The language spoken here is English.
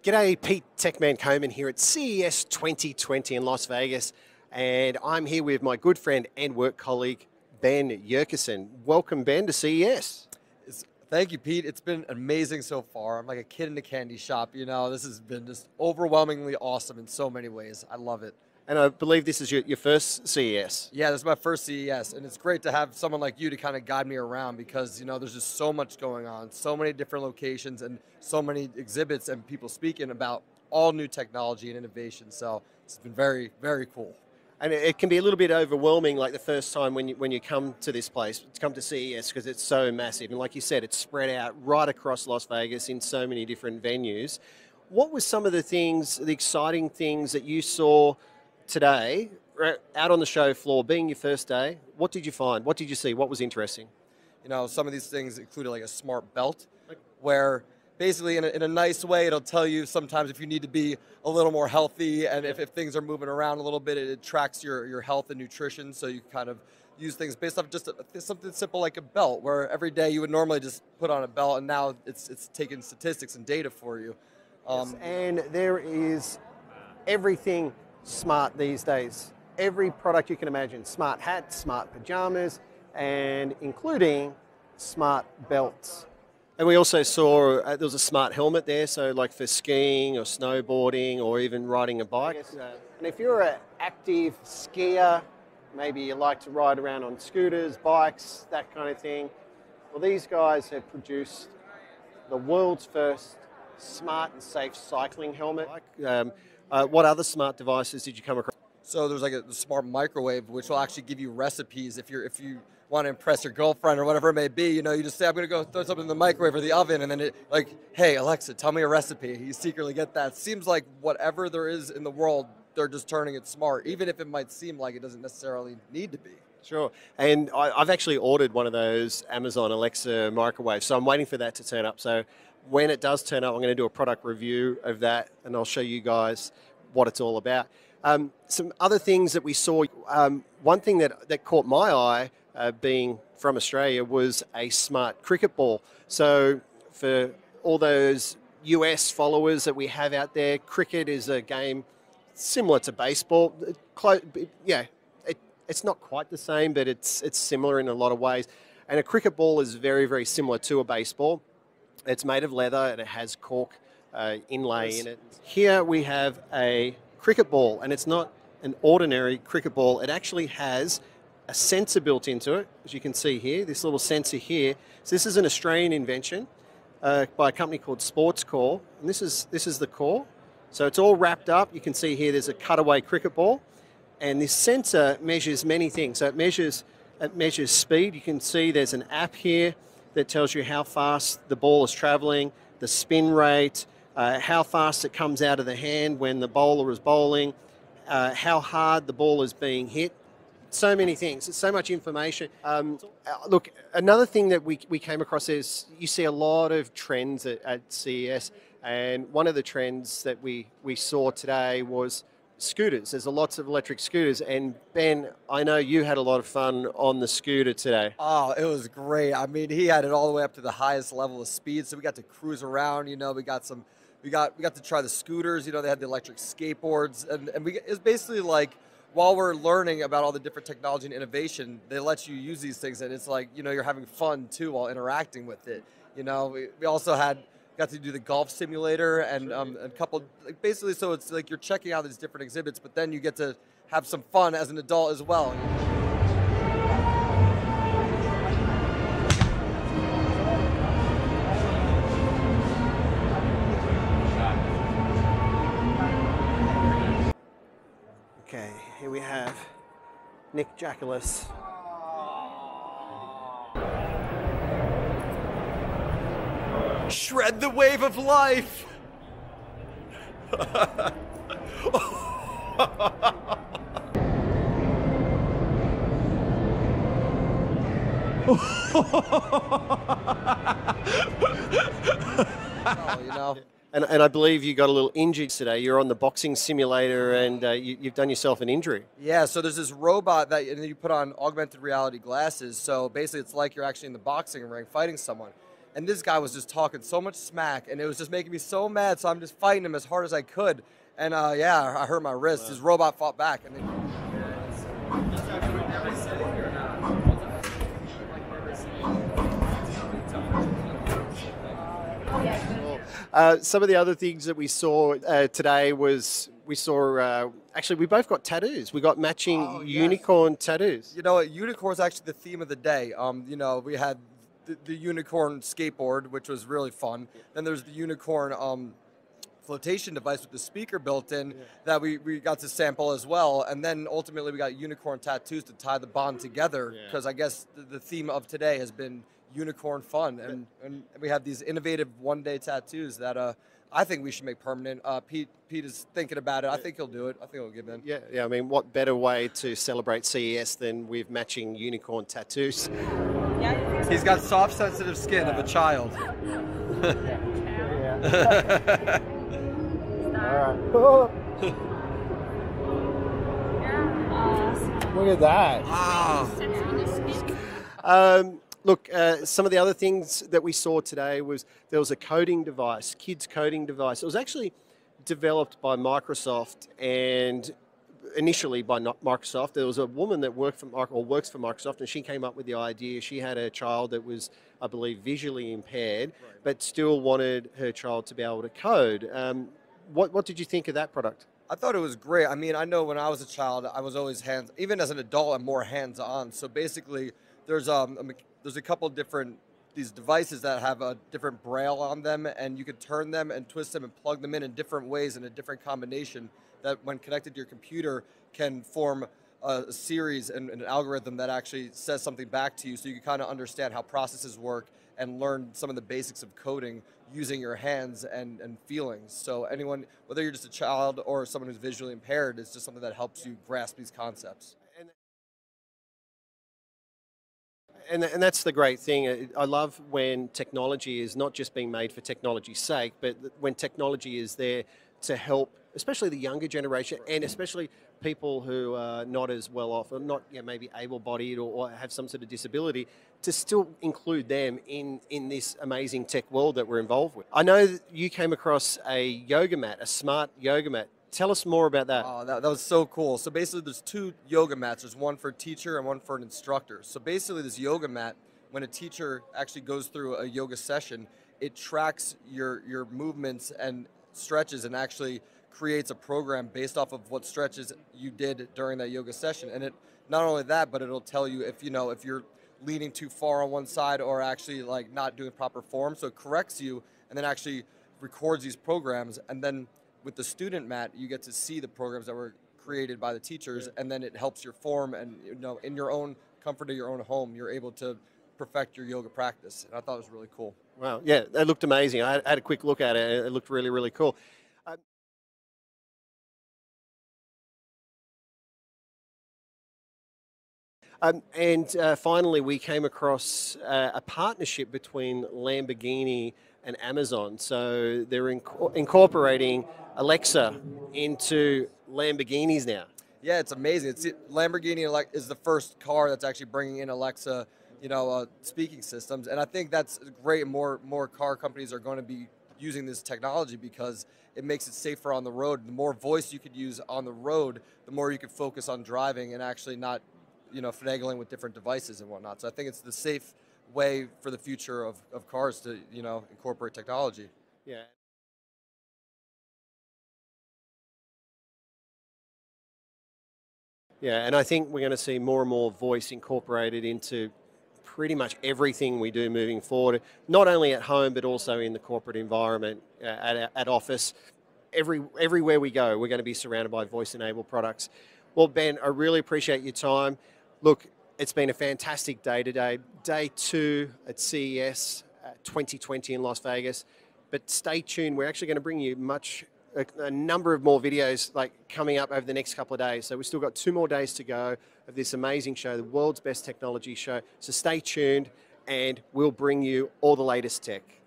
G'day, Pete Techman Coman here at CES 2020 in Las Vegas, and I'm here with my good friend and work colleague, Ben Yerkeson. Welcome, Ben, to CES. Thank you, Pete. It's been amazing so far. I'm like a kid in a candy shop, you know. This has been just overwhelmingly awesome in so many ways. I love it. And I believe this is your first CES. Yeah, this is my first CES, and it's great to have someone like you to kind of guide me around because, you know, there's just so much going on, so many different locations and so many exhibits and people speaking about all new technology and innovation. So it's been very, very cool. And it can be a little bit overwhelming, like the first time when you come to this place, to come to CES, because it's so massive. And like you said, it's spread out right across Las Vegas in so many different venues. What were some of the things, the exciting things that you saw today out on the show floor, being your first day? What did you find? What did you see? What was interesting? You know, some of these things included like a smart belt where basically in a nice way it'll tell you sometimes if you need to be a little more healthy and if things are moving around a little bit, it tracks your health and nutrition, so you kind of use things based off just something simple like a belt, where every day you would normally just put on a belt and now it's taking statistics and data for you. Yes, and there is everything smart these days. Every product you can imagine. Smart hats, smart pajamas, and including smart belts. And we also saw there was a smart helmet there, so like for skiing or snowboarding or even riding a bike. And if you're an active skier, maybe you like to ride around on scooters, bikes, that kind of thing, well, these guys have produced the world's first smart and safe cycling helmet. What other smart devices did you come across? So there's like the smart microwave, which will actually give you recipes if you want to impress your girlfriend or whatever it may be. You know, you just say, I'm going to go throw something in the microwave or the oven, and then it like, hey, Alexa, tell me a recipe. You secretly get that. Seems like whatever there is in the world, they're just turning it smart, even if it might seem like it doesn't necessarily need to be. Sure. And I've actually ordered one of those Amazon Alexa microwaves, so I'm waiting for that to turn up. So when it does turn up, I'm going to do a product review of that, and I'll show you guys what it's all about. Some other things that we saw, one thing that caught my eye, being from Australia, was a smart cricket ball. So for all those US followers that we have out there, cricket is a game similar to baseball. Yeah, it's not quite the same, but it's similar in a lot of ways. And a cricket ball is very, very similar to a baseball. It's made of leather and it has cork inlay in it. Here we have a cricket ball, and it's not an ordinary cricket ball. It actually has a sensor built into it, as you can see here, this little sensor here. So this is an Australian invention by a company called Sports Core, and this is the core. So it's all wrapped up. You can see here there's a cutaway cricket ball, and this sensor measures many things. So it measures speed. You can see there's an app here that tells you how fast the ball is traveling, the spin rate, how fast it comes out of the hand when the bowler is bowling, how hard the ball is being hit. So many things. It's so much information. Look, another thing that we came across is you see a lot of trends at CES, and one of the trends that we saw today was scooters. There's lots of electric scooters, and Ben, I know you had a lot of fun on the scooter today. Oh, it was great. I mean, he had it all the way up to the highest level of speed, so we got to cruise around. You know, we got to try the scooters. You know, they had the electric skateboards, and it's basically like, while we're learning about all the different technology and innovation, they let you use these things, and it's like, you know, you're having fun too while interacting with it. You know, we also got to do the golf simulator and a couple, like, basically, so it's like you're checking out these different exhibits, but then you get to have some fun as an adult as well. Okay, here we have Nick Jackalis. Shred the wave of life! Oh, you know. And I believe you got a little injured today. You're on the boxing simulator, and you've done yourself an injury. Yeah, so there's this robot that you put on augmented reality glasses. So basically, it's like you're actually in the boxing ring fighting someone. and this guy was just talking so much smack, and it was just making me so mad. So I'm just fighting him as hard as I could, and yeah, I hurt my wrist. His robot fought back, and some of the other things that we saw today was we saw actually we both got tattoos. We got matching unicorn tattoos. You know what? Unicorn is actually the theme of the day. You know, we had the unicorn skateboard, which was really fun. Then there's the unicorn flotation device with the speaker built in that we got to sample as well. And then ultimately we got unicorn tattoos to tie the bond together, because I guess the theme of today has been unicorn fun. And we have these innovative one-day tattoos that I think we should make permanent. Pete is thinking about it. I think he'll do it. I think he'll give in. Yeah. I mean, what better way to celebrate CES than with matching unicorn tattoos? He's got soft, sensitive skin of a child. All right. Look at that. Look, some of the other things that we saw today was there was a coding device, kids coding device. It was actually developed by Microsoft and initially by Microsoft. There was a woman that works for Microsoft, and she came up with the idea. She had a child that was, I believe, visually impaired, but still wanted her child to be able to code. What did you think of that product? I thought it was great. I mean, I know when I was a child, I was always even as an adult, I'm more hands-on. So basically, there's a couple different these devices that have a different braille on them, and you can turn them and twist them and plug them in different ways in a different combination that when connected to your computer can form a series and an algorithm that actually says something back to you, so you can kind of understand how processes work and learn some of the basics of coding using your hands and feelings. So anyone, whether you're just a child or someone who's visually impaired, it's just something that helps you grasp these concepts. And that's the great thing. I love when technology is not just being made for technology's sake, but when technology is there to help, especially the younger generation, and especially people who are not as well off, or not maybe able-bodied or have some sort of disability, to still include them in this amazing tech world that we're involved with. I know that you came across a yoga mat, a smart yoga mat. Tell us more about that. Oh, that was so cool. So basically there's two yoga mats. There's one for a teacher and one for an instructor. So basically this yoga mat, when a teacher actually goes through a yoga session, it tracks your movements and stretches and actually creates a program based off of what stretches you did during that yoga session. And it not only that, but it'll tell you if you're leaning too far on one side or actually like not doing proper form. So it corrects you and then actually records these programs. And then with the student mat, you get to see the programs that were created by the teachers, and then it helps your form, and in your own comfort of your own home, you're able to perfect your yoga practice. And I thought it was really cool. Wow, yeah, it looked amazing. I had a quick look at it. It looked really, really cool. And finally, we came across a partnership between Lamborghini and Amazon. So they're incorporating Alexa into Lamborghinis now. Yeah, it's amazing. Lamborghini is the first car that's actually bringing in Alexa, speaking systems, and I think that's great. More car companies are going to be using this technology because it makes it safer on the road. The more voice you could use on the road, the more you could focus on driving and actually not, finagling with different devices and whatnot. So I think it's the safe way for the future of cars to, incorporate technology. Yeah. Yeah, and I think we're going to see more and more voice incorporated into pretty much everything we do moving forward, not only at home, but also in the corporate environment, at office. Everywhere we go, we're going to be surrounded by voice-enabled products. Well, Ben, I really appreciate your time. Look, it's been a fantastic day today. Day 2 at CES 2020 in Las Vegas. But stay tuned. We're actually going to bring you a number of more videos coming up over the next couple of days. So we've still got 2 more days to go of this amazing show, the world's best technology show. So stay tuned and we'll bring you all the latest tech.